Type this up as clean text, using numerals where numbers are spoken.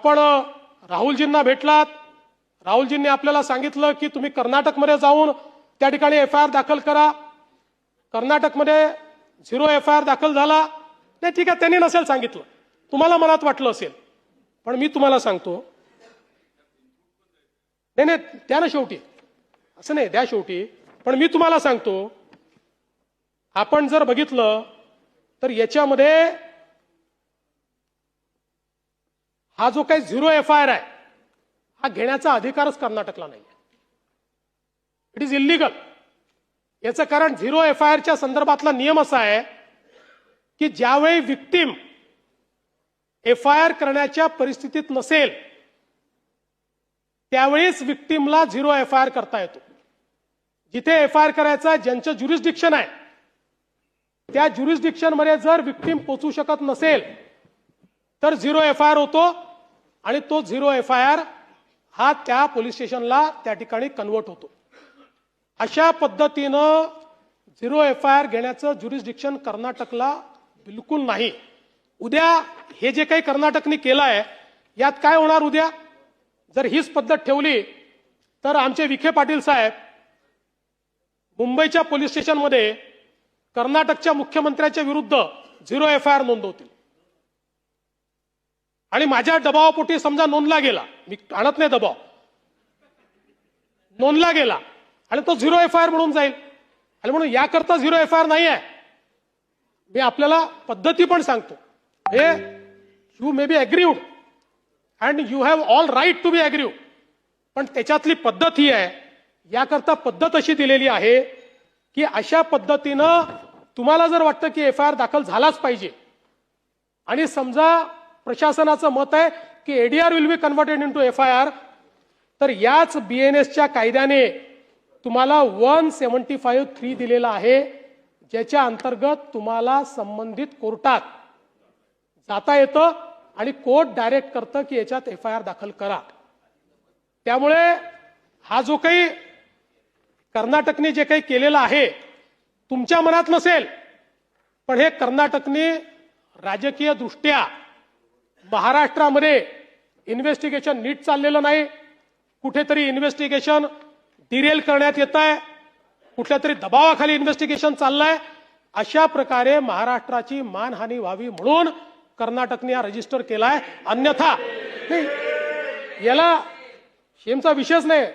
आपण राहुलजींना भेटलात, राहुलजींनी आपल्याला सांगितलं की तुम्ही कर्नाटकमध्ये जाऊन त्या ठिकाणी एफआयआर दाखल करा. कर्नाटकमध्ये 0 एफआयआर दाखल झाला. नाही ठीक आहे, त्यांनी नसेल सांगितलं, तुम्हाला मनात वाटलं असेल, पण मी तुम्हाला सांगतो, नाही नाही द्या ना शेवटी, असं नाही द्या शेवटी, पण मी तुम्हाला सांगतो, आपण जर बघितलं तर याच्यामध्ये हा जो काही 0 एफआयआर आहे हा घेण्याचा अधिकारच कर्नाटकला नाही. It is illegal. याचं कारण 0 एफआयआरच्या संदर्भातला नियम असा आहे की ज्यावेळी विक्टीम एफआयआर करण्याच्या परिस्थितीत नसेल त्यावेळीच विक्टीमला 0 एफआयआर करता येतो. जिथे एफआयआर करायचा ज्यांचं ज्युरिस्डिक्शन आहे त्या ज्युरिस्डिक्शन मध्ये जर विक्टीम पोहोचू शकत नसेल तर 0 एफआयआर होतो आणि तो 0 एफआयआर हा त्या पोलीस स्टेशनला त्या ठिकाणी कन्वर्ट होतो. अशा पद्धतीनं 0 एफआयआर घेण्याचं ज्युरिस्डिक्शन कर्नाटकला बिलकुल नाही. उद्या हे जे काही कर्नाटकने केलं आहे यात काय होणार? उद्या जर हीच पद्धत ठेवली तर आमचे विखे पाटील साहेब मुंबईच्या पोलीस स्टेशनमध्ये कर्नाटकच्या मुख्यमंत्र्याच्या विरुद्ध 0 एफआयआर नोंदवतील. आणि माझ्या दबावापोटी समजा नोंदला गेला, मी आणत नाही दबाव, नोंदला गेला आणि तो 0 एफआयआर म्हणून जाईल. आणि म्हणून याकरता 0 एफआयआर नाही आहे. मी आपल्याला पद्धती पण सांगतो. हे you may be aggrieved and you have all right to be aggrieved, पण त्याच्यातली पद्धत ही आहे, याकरता पद्धत अशी दिलेली आहे की अशा पद्धतीनं तुम्हाला जर वाटतं की एफआयआर दाखल झालाच पाहिजे आणि समजा प्रशासनाचं मत आहे की ADR will be converted into FIR, तर याच बीएनएसच्या कायद्याने तुम्हाला 175(3) दिलेला आहे, ज्याच्या अंतर्गत तुम्हाला संबंधित कोर्टात जाता येतं आणि कोर्ट डायरेक्ट करतं की याच्यात एफआयआर दाखल करा. त्यामुळे हा जो काही कर्नाटकने जे काही केलेलं आहे तुमच्या मनात नसेल, पण हे कर्नाटकने राजकीय दृष्ट्या महाराष्ट्रामध्ये इन्व्हेस्टिगेशन नीट चाललेलं नाही, कुठेतरी इन्व्हेस्टिगेशन डिरेल करण्यात येत आहे, कुठल्या तरी दबावाखाली इन्व्हेस्टिगेशन चाललंय. अशा प्रकारे महाराष्ट्राची मानहानी व्हावी म्हणून कर्नाटकने हा रजिस्टर केलाय. अन्यथा याला शेमचा विषयच नाही.